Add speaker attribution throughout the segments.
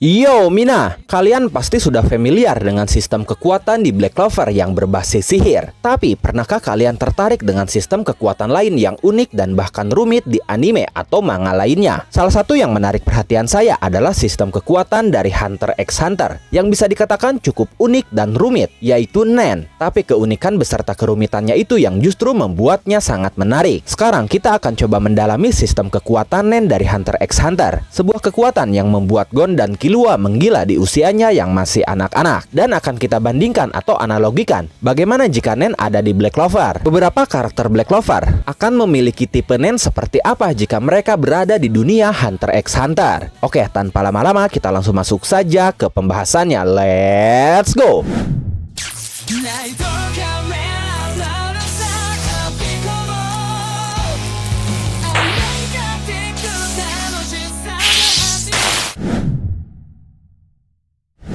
Speaker 1: Yo Mina, kalian pasti sudah familiar dengan sistem kekuatan di Black Clover yang berbasis sihir. Tapi pernahkah kalian tertarik dengan sistem kekuatan lain yang unik dan bahkan rumit di anime atau manga lainnya? Salah satu yang menarik perhatian saya adalah sistem kekuatan dari Hunter x Hunter yang bisa dikatakan cukup unik dan rumit, yaitu Nen. Tapi keunikan beserta kerumitannya itu yang justru membuatnya sangat menarik. Sekarang kita akan coba mendalami sistem kekuatan Nen dari Hunter x Hunter, sebuah kekuatan yang membuat Gon dan Killua menggila di usianya yang masih anak-anak. Dan akan kita bandingkan atau analogikan bagaimana jika Nen ada di Black Clover. Beberapa karakter Black Clover akan memiliki tipe Nen seperti apa jika mereka berada di dunia Hunter x Hunter. Oke, tanpa lama-lama kita langsung masuk saja ke pembahasannya. Let's go!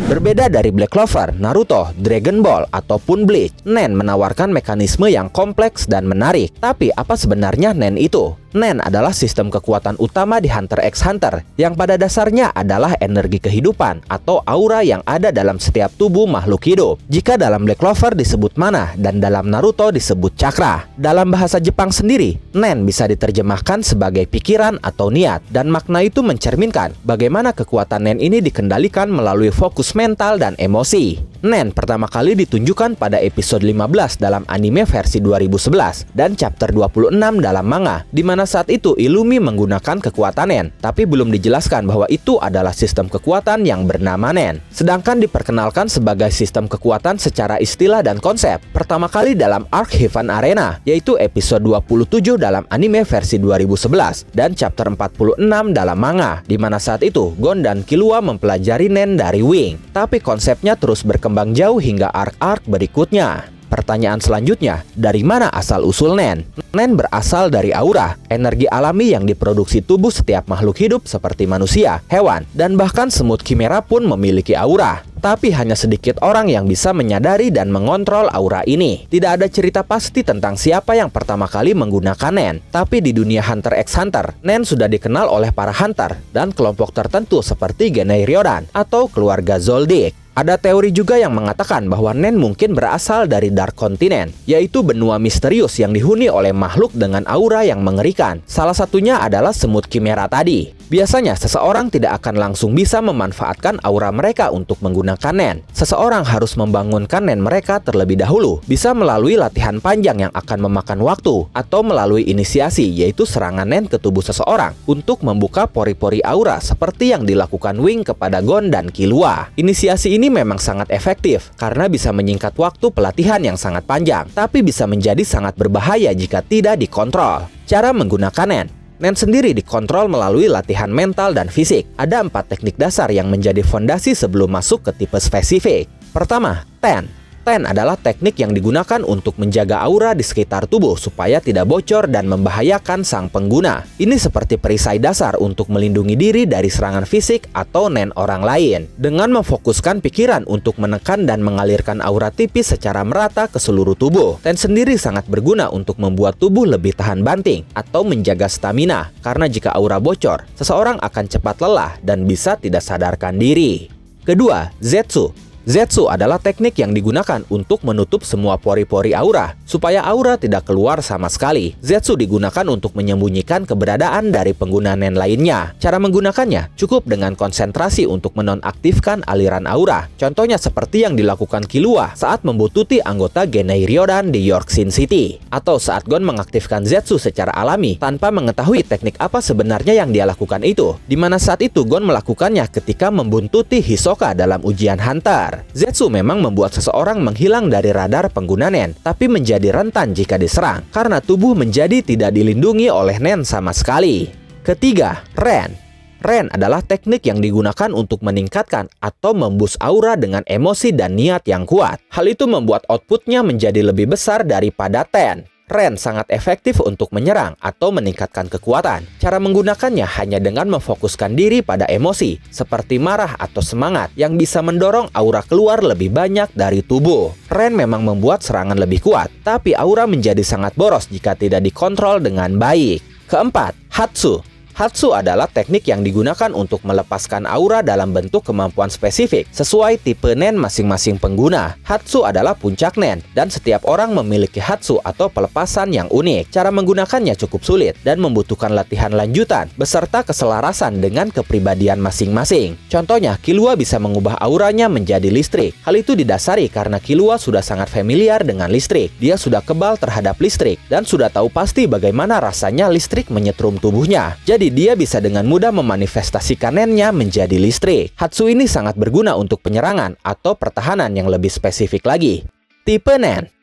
Speaker 1: Berbeda dari Black Clover, Naruto, Dragon Ball, ataupun Bleach, Nen menawarkan mekanisme yang kompleks dan menarik. Tapi apa sebenarnya Nen itu? Nen adalah sistem kekuatan utama di Hunter x Hunter yang pada dasarnya adalah energi kehidupan atau aura yang ada dalam setiap tubuh makhluk hidup. Jika dalam Black Clover disebut mana dan dalam Naruto disebut chakra. Dalam bahasa Jepang sendiri, Nen bisa diterjemahkan sebagai pikiran atau niat, dan makna itu mencerminkan bagaimana kekuatan Nen ini dikendalikan melalui fokus mental dan emosi. Nen pertama kali ditunjukkan pada episode 15 dalam anime versi 2011 dan chapter 26 dalam manga, di mana saat itu Illumi menggunakan kekuatan Nen, tapi belum dijelaskan bahwa itu adalah sistem kekuatan yang bernama Nen. Sedangkan diperkenalkan sebagai sistem kekuatan secara istilah dan konsep pertama kali dalam arc Heaven Arena, yaitu episode 27 dalam anime versi 2011 dan chapter 46 dalam manga, di mana saat itu Gon dan Killua mempelajari Nen dari Wing. Tapi konsepnya terus berkembang jauh hingga arc-arc berikutnya. Pertanyaan selanjutnya, dari mana asal-usul Nen? Nen berasal dari aura, energi alami yang diproduksi tubuh setiap makhluk hidup seperti manusia, hewan, dan bahkan semut Chimera pun memiliki aura. Tapi hanya sedikit orang yang bisa menyadari dan mengontrol aura ini. Tidak ada cerita pasti tentang siapa yang pertama kali menggunakan Nen. Tapi di dunia Hunter x Hunter, Nen sudah dikenal oleh para Hunter dan kelompok tertentu seperti Genei Ryodan atau keluarga Zoldyck. Ada teori juga yang mengatakan bahwa Nen mungkin berasal dari Dark Continent, yaitu benua misterius yang dihuni oleh makhluk dengan aura yang mengerikan. Salah satunya adalah semut Chimera tadi. Biasanya seseorang tidak akan langsung bisa memanfaatkan aura mereka untuk menggunakan Nen. Seseorang harus membangunkan Nen mereka terlebih dahulu, bisa melalui latihan panjang yang akan memakan waktu, atau melalui inisiasi, yaitu serangan Nen ke tubuh seseorang untuk membuka pori-pori aura seperti yang dilakukan Wing kepada Gon dan Killua. Inisiasi ini memang sangat efektif karena bisa menyingkat waktu pelatihan yang sangat panjang, tapi bisa menjadi sangat berbahaya jika tidak dikontrol. Cara menggunakan Nen. Nen sendiri dikontrol melalui latihan mental dan fisik. Ada 4 teknik dasar yang menjadi fondasi sebelum masuk ke tipe spesifik. Pertama, Ten. Ten adalah teknik yang digunakan untuk menjaga aura di sekitar tubuh supaya tidak bocor dan membahayakan sang pengguna. Ini seperti perisai dasar untuk melindungi diri dari serangan fisik atau Nen orang lain. Dengan memfokuskan pikiran untuk menekan dan mengalirkan aura tipis secara merata ke seluruh tubuh. Ten sendiri sangat berguna untuk membuat tubuh lebih tahan banting atau menjaga stamina. Karena jika aura bocor, seseorang akan cepat lelah dan bisa tidak sadarkan diri. Kedua, Zetsu. Zetsu adalah teknik yang digunakan untuk menutup semua pori-pori aura, supaya aura tidak keluar sama sekali. Zetsu digunakan untuk menyembunyikan keberadaan dari pengguna Nen lainnya. Cara menggunakannya cukup dengan konsentrasi untuk menonaktifkan aliran aura. Contohnya seperti yang dilakukan Killua saat membututi anggota Genei Ryodan di York Sin City. Atau saat Gon mengaktifkan Zetsu secara alami tanpa mengetahui teknik apa sebenarnya yang dia lakukan itu. Dimana saat itu Gon melakukannya ketika membuntuti Hisoka dalam ujian Hunter. Zetsu memang membuat seseorang menghilang dari radar pengguna Nen, tapi menjadi rentan jika diserang, karena tubuh menjadi tidak dilindungi oleh Nen sama sekali. Ketiga, Ren. Ren adalah teknik yang digunakan untuk meningkatkan atau memboost aura dengan emosi dan niat yang kuat. Hal itu membuat outputnya menjadi lebih besar daripada Ten. Ren sangat efektif untuk menyerang atau meningkatkan kekuatan. Cara menggunakannya hanya dengan memfokuskan diri pada emosi, seperti marah atau semangat, yang bisa mendorong aura keluar lebih banyak dari tubuh. Ren memang membuat serangan lebih kuat, tapi aura menjadi sangat boros jika tidak dikontrol dengan baik. Keempat, Hatsu. Hatsu adalah teknik yang digunakan untuk melepaskan aura dalam bentuk kemampuan spesifik sesuai tipe nen masing-masing pengguna. Hatsu adalah puncak nen, dan setiap orang memiliki hatsu atau pelepasan yang unik. Cara menggunakannya cukup sulit dan membutuhkan latihan lanjutan beserta keselarasan dengan kepribadian masing-masing. Contohnya, Killua bisa mengubah auranya menjadi listrik. Hal itu didasari karena Killua sudah sangat familiar dengan listrik. Dia sudah kebal terhadap listrik dan sudah tahu pasti bagaimana rasanya listrik menyetrum tubuhnya. Jadi dia bisa dengan mudah memanifestasikan nennya menjadi listrik. Hatsu ini sangat berguna untuk penyerangan atau pertahanan yang lebih spesifik lagi. Tipe nen.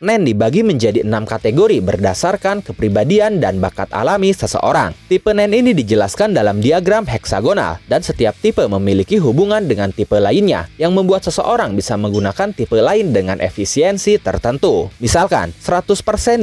Speaker 1: Nen dibagi menjadi 6 kategori berdasarkan kepribadian dan bakat alami seseorang. Tipe nen ini dijelaskan dalam diagram heksagonal, dan setiap tipe memiliki hubungan dengan tipe lainnya yang membuat seseorang bisa menggunakan tipe lain dengan efisiensi tertentu. Misalkan 100%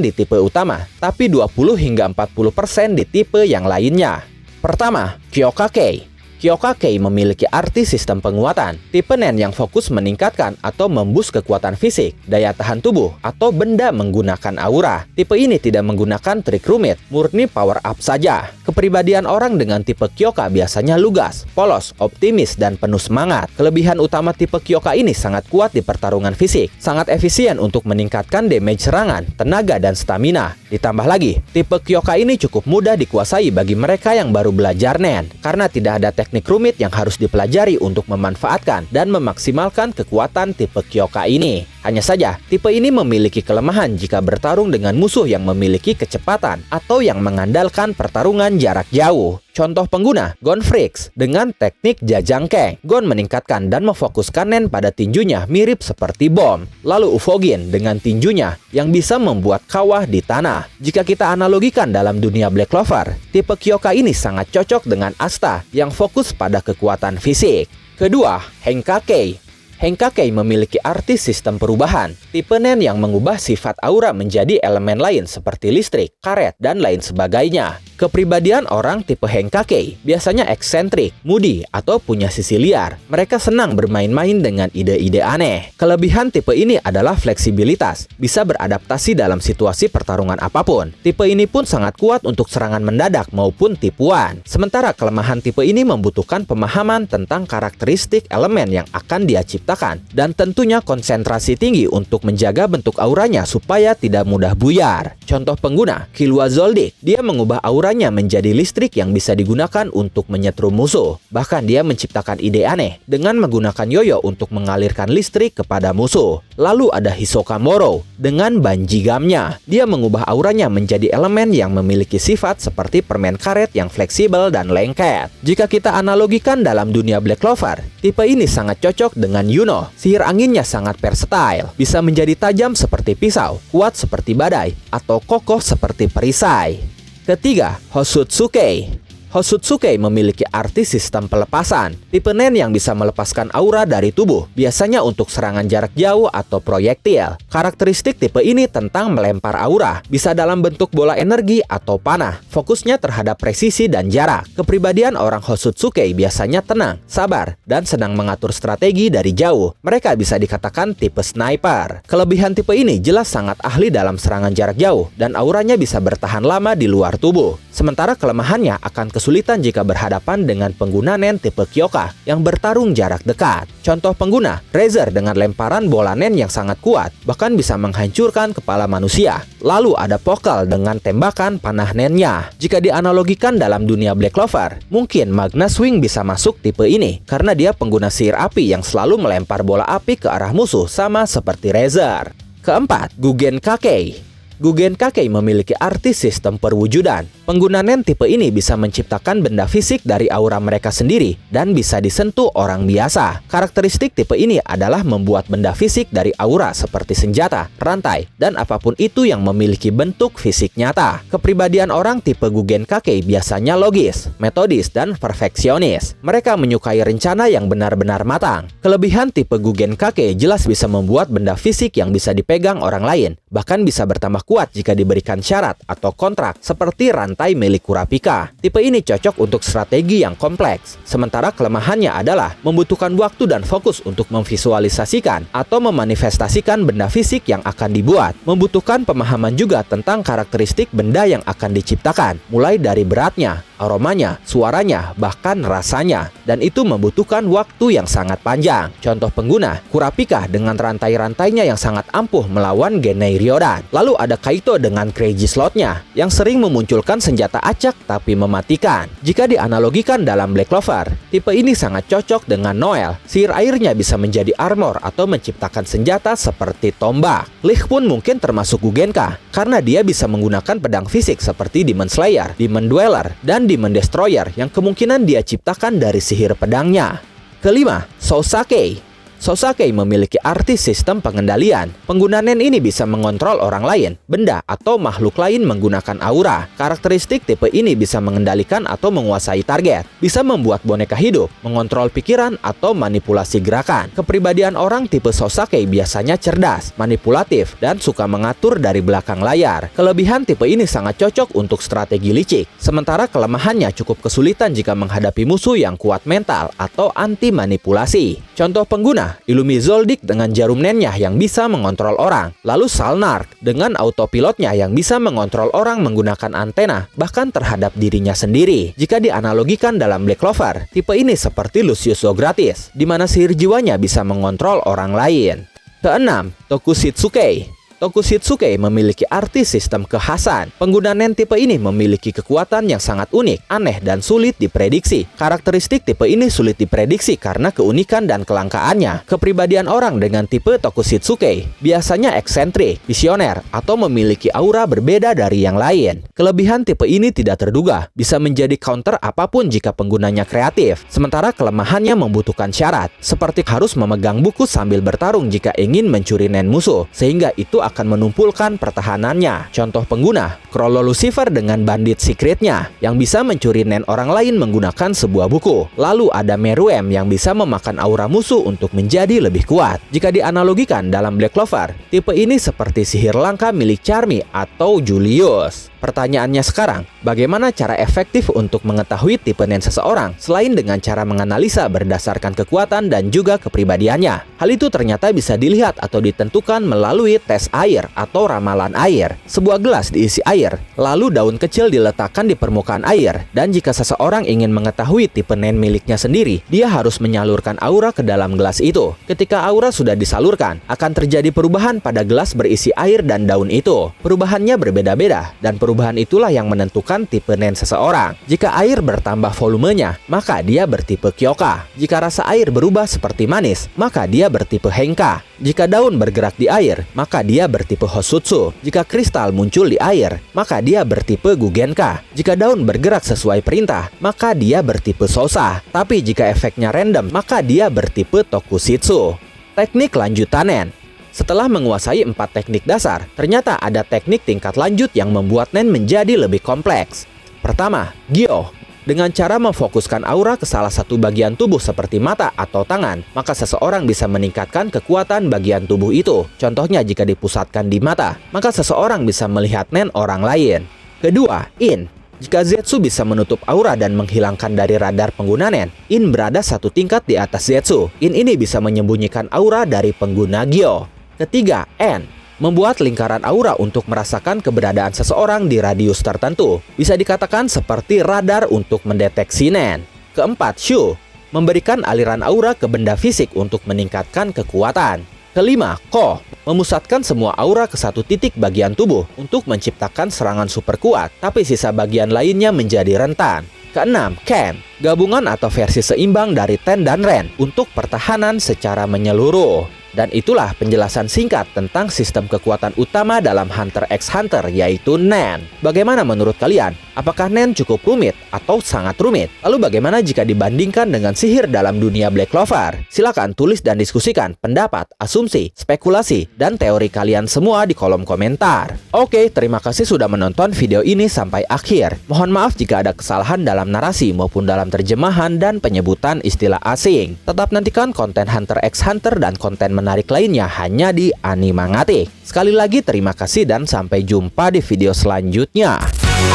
Speaker 1: di tipe utama, tapi 20 hingga 40% di tipe yang lainnya. Pertama, Kyokage. Kyokage memiliki arti sistem penguatan. Tipe nen yang fokus meningkatkan atau memboost kekuatan fisik, daya tahan tubuh, atau benda menggunakan aura. Tipe ini tidak menggunakan trik rumit, murni power up saja. Kepribadian orang dengan tipe Kyoka biasanya lugas, polos, optimis, dan penuh semangat. Kelebihan utama tipe Kyoka ini sangat kuat di pertarungan fisik, sangat efisien untuk meningkatkan damage serangan, tenaga, dan stamina. Ditambah lagi, tipe Kyoka ini cukup mudah dikuasai bagi mereka yang baru belajar nen, karena tidak ada teknik rumit yang harus dipelajari untuk memanfaatkan dan memaksimalkan kekuatan tipe Kyoka ini. Hanya saja, tipe ini memiliki kelemahan jika bertarung dengan musuh yang memiliki kecepatan atau yang mengandalkan pertarungan jarak jauh. Contoh pengguna, Gon Freaks dengan teknik Jajangkeng. Gon meningkatkan dan memfokuskan nen pada tinjunya mirip seperti bom. Lalu Ufogin dengan tinjunya yang bisa membuat kawah di tanah. Jika kita analogikan dalam dunia Black Clover, tipe Kyoka ini sangat cocok dengan Asta yang fokus pada kekuatan fisik. Kedua, Henkake. Henkake memiliki arti sistem perubahan. Tipe nen yang mengubah sifat aura menjadi elemen lain seperti listrik, karet, dan lain sebagainya. Kepribadian orang tipe Henkake biasanya eksentrik, moody, atau punya sisi liar. Mereka senang bermain-main dengan ide-ide aneh. Kelebihan tipe ini adalah fleksibilitas, bisa beradaptasi dalam situasi pertarungan apapun. Tipe ini pun sangat kuat untuk serangan mendadak maupun tipuan. Sementara kelemahan tipe ini membutuhkan pemahaman tentang karakteristik elemen yang akan dia ciptakan, dan tentunya konsentrasi tinggi untuk menjaga bentuk auranya supaya tidak mudah buyar. Contoh pengguna, Killua Zoldyck. Dia mengubah auranya menjadi listrik yang bisa digunakan untuk menyetrum musuh. Bahkan dia menciptakan ide aneh dengan menggunakan yoyo untuk mengalirkan listrik kepada musuh. Lalu ada Hisoka Moro dengan banjigamnya. Dia mengubah auranya menjadi elemen yang memiliki sifat seperti permen karet yang fleksibel dan lengket. Jika kita analogikan dalam dunia Black Clover, tipe ini sangat cocok dengan Yuno. Sihir anginnya sangat versatile, bisa menjadi tajam seperti pisau, kuat seperti badai, atau kokoh seperti perisai. Ketiga, Hosutsuke. Hosutsuke memiliki arti sistem pelepasan. Tipe nen yang bisa melepaskan aura dari tubuh, biasanya untuk serangan jarak jauh atau proyektil. Karakteristik tipe ini tentang melempar aura, bisa dalam bentuk bola energi atau panah. Fokusnya terhadap presisi dan jarak. Kepribadian orang Hosutsuke biasanya tenang, sabar, dan sedang mengatur strategi dari jauh. Mereka bisa dikatakan tipe sniper. Kelebihan tipe ini jelas sangat ahli dalam serangan jarak jauh, dan auranya bisa bertahan lama di luar tubuh. Sementara kelemahannya akan kesulitan jika berhadapan dengan pengguna nen tipe Kyoka yang bertarung jarak dekat. Contoh pengguna, Razor dengan lemparan bola nen yang sangat kuat, bahkan bisa menghancurkan kepala manusia. Lalu ada Pokal dengan tembakan panah nennya. Jika dianalogikan dalam dunia Black Clover, mungkin Magna Swing bisa masuk tipe ini, karena dia pengguna sihir api yang selalu melempar bola api ke arah musuh sama seperti Razor. Keempat, Gugenkake. Gugenkake memiliki arti sistem perwujudan. Pengguna nen tipe ini bisa menciptakan benda fisik dari aura mereka sendiri dan bisa disentuh orang biasa. Karakteristik tipe ini adalah membuat benda fisik dari aura seperti senjata, rantai, dan apapun itu yang memiliki bentuk fisik nyata. Kepribadian orang tipe Gugenkake biasanya logis, metodis, dan perfeksionis. Mereka menyukai rencana yang benar-benar matang. Kelebihan tipe Gugenkake jelas bisa membuat benda fisik yang bisa dipegang orang lain bahkan bisa bertambah kuat jika diberikan syarat atau kontrak seperti rantai milik Kurapika. Tipe ini cocok untuk strategi yang kompleks, sementara kelemahannya adalah membutuhkan waktu dan fokus untuk memvisualisasikan atau memanifestasikan benda fisik yang akan dibuat. Membutuhkan pemahaman juga tentang karakteristik benda yang akan diciptakan, mulai dari beratnya, aromanya, suaranya, bahkan rasanya. Dan itu membutuhkan waktu yang sangat panjang. Contoh pengguna, Kurapika dengan rantai-rantainya yang sangat ampuh melawan Genei Ryodan. Lalu ada Kaito dengan Crazy Slot-nya, yang sering memunculkan senjata acak tapi mematikan. Jika dianalogikan dalam Black Clover, tipe ini sangat cocok dengan Noel. Sihir airnya bisa menjadi armor atau menciptakan senjata seperti tombak. Lich pun mungkin termasuk Gugenka, karena dia bisa menggunakan pedang fisik seperti Demon Slayer, Demon Dweller, dan Demon Destroyer yang kemungkinan dia ciptakan dari sihir pedangnya. Kelima, Sosake. Sosake memiliki arti sistem pengendalian. Pengguna Nen ini bisa mengontrol orang lain, benda, atau makhluk lain menggunakan aura. Karakteristik tipe ini bisa mengendalikan atau menguasai target, bisa membuat boneka hidup, mengontrol pikiran, atau manipulasi gerakan. Kepribadian orang tipe Sosake biasanya cerdas, manipulatif, dan suka mengatur dari belakang layar. Kelebihan tipe ini sangat cocok untuk strategi licik, sementara kelemahannya cukup kesulitan jika menghadapi musuh yang kuat mental atau anti manipulasi. Contoh pengguna, Illumi Zoldyck dengan jarum nennya yang bisa mengontrol orang. Lalu Salnark dengan autopilotnya yang bisa mengontrol orang menggunakan antena, bahkan terhadap dirinya sendiri. Jika dianalogikan dalam Black Clover, tipe ini seperti Lucius Zogratis, di mana sihir jiwanya bisa mengontrol orang lain. Keenam, Tokushitsuke. Tokushitsuke memiliki arti sistem kekhasan. Pengguna Nen tipe ini memiliki kekuatan yang sangat unik, aneh, dan sulit diprediksi. Karakteristik tipe ini sulit diprediksi karena keunikan dan kelangkaannya. Kepribadian orang dengan tipe Tokushitsuke biasanya eksentrik, visioner, atau memiliki aura berbeda dari yang lain. Kelebihan tipe ini tidak terduga, bisa menjadi counter apapun jika penggunanya kreatif. Sementara kelemahannya membutuhkan syarat, seperti harus memegang buku sambil bertarung jika ingin mencuri Nen musuh, sehingga itu akan menumpulkan pertahanannya. Contoh pengguna, Krollo Lucifer dengan bandit secretnya yang bisa mencuri Nen orang lain menggunakan sebuah buku. Lalu ada Meruem yang bisa memakan aura musuh untuk menjadi lebih kuat. Jika dianalogikan dalam Black Clover, tipe ini seperti sihir langka milik Charmy atau Julius. Pertanyaannya sekarang, bagaimana cara efektif untuk mengetahui tipe Nen seseorang selain dengan cara menganalisa berdasarkan kekuatan dan juga kepribadiannya? Hal itu ternyata bisa dilihat atau ditentukan melalui tes air atau ramalan air. Sebuah gelas diisi air, lalu daun kecil diletakkan di permukaan air, dan jika seseorang ingin mengetahui tipe Nen miliknya sendiri, dia harus menyalurkan aura ke dalam gelas itu. Ketika aura sudah disalurkan, akan terjadi perubahan pada gelas berisi air dan daun itu. Perubahannya berbeda-beda, dan perubahan itulah yang menentukan tipe Nen seseorang. Jika air bertambah volumenya, maka dia bertipe Kyoka. Jika rasa air berubah seperti manis, maka dia bertipe Henka. Jika daun bergerak di air, maka dia bertipe Hosutsu. Jika kristal muncul di air, maka dia bertipe Gugenka. Jika daun bergerak sesuai perintah, maka dia bertipe Sosa. Tapi jika efeknya random, maka dia bertipe Tokushitsu. Teknik lanjutan Nen. Setelah menguasai 4 teknik dasar, ternyata ada teknik tingkat lanjut yang membuat Nen menjadi lebih kompleks. Pertama, Gyo. Dengan cara memfokuskan aura ke salah satu bagian tubuh seperti mata atau tangan, maka seseorang bisa meningkatkan kekuatan bagian tubuh itu. Contohnya jika dipusatkan di mata, maka seseorang bisa melihat Nen orang lain. Kedua, In. Jika Zetsu bisa menutup aura dan menghilangkan dari radar pengguna Nen, In berada satu tingkat di atas Zetsu. In ini bisa menyembunyikan aura dari pengguna Gyo. Ketiga, N. Membuat lingkaran aura untuk merasakan keberadaan seseorang di radius tertentu. Bisa dikatakan seperti radar untuk mendeteksi Nen. Keempat, Shu. Memberikan aliran aura ke benda fisik untuk meningkatkan kekuatan. Kelima, Ko. Memusatkan semua aura ke satu titik bagian tubuh untuk menciptakan serangan super kuat, tapi sisa bagian lainnya menjadi rentan. Keenam, Ken. Gabungan atau versi seimbang dari Ten dan Ren untuk pertahanan secara menyeluruh. Dan itulah penjelasan singkat tentang sistem kekuatan utama dalam Hunter x Hunter, yaitu Nen. Bagaimana menurut kalian? Apakah Nen cukup rumit atau sangat rumit? Lalu bagaimana jika dibandingkan dengan sihir dalam dunia Black Clover? Silakan tulis dan diskusikan pendapat, asumsi, spekulasi, dan teori kalian semua di kolom komentar. Oke, terima kasih sudah menonton video ini sampai akhir. Mohon maaf jika ada kesalahan dalam narasi maupun dalam terjemahan dan penyebutan istilah asing. Tetap nantikan konten Hunter x Hunter dan konten menarik menarik lainnya hanya di Animangatik. Sekali lagi terima kasih dan sampai jumpa di video selanjutnya.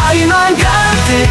Speaker 1: Animangatik,